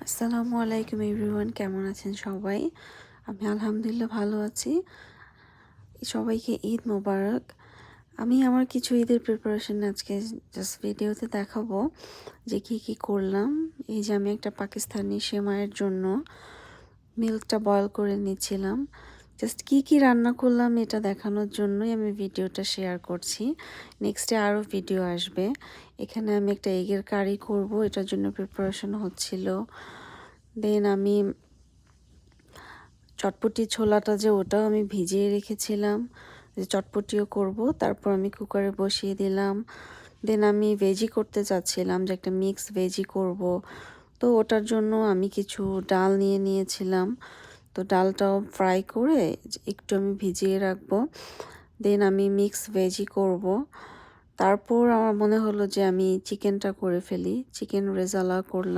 আসসালামু আলাইকুম এভরিওয়ান, কেমন আছেন সবাই? আমি আলহামদুলিল্লাহ ভালো আছি। সবাইকে ঈদ মোবারক। আমি আমার কিছু ঈদের প্রিপারেশন আজকে জাস্ট ভিডিওতে দেখাবো যে কি করলাম। এই যে আমি একটা পাকিস্তানি সেমাইয়ের জন্য মিল্কটা বয়েল করে নিচ্ছিলাম। জাস্ট কি রান্না করলাম এটা দেখানোর জন্যই আমি ভিডিওটা শেয়ার করছি। নেক্সটে আরও ভিডিও আসবে। এখানে আমি একটা এগের কারি করব, এটার জন্য প্রিপারেশন হচ্ছিল। দেন আমি চটপটি ছোলাটা যে ওটাও আমি ভিজিয়ে রেখেছিলাম, যে চটপটিও করব। তারপর আমি কুকারে বসিয়ে দিলাম। দেন আমি ভেজি করতে চাচ্ছিলাম, যে একটা মিক্স ভেজি করব। তো ওটার জন্য আমি কিছু ডাল নিয়েছিলাম। তো ডালটাও ফ্রাই করে একটু আমি ভিজিয়ে রাখবো। দেন আমি মিক্স ভেজি করব। তারপর আমার মনে হলো যে আমি চিকেনটা করে ফেলি, চিকেন রেজালা করলাম।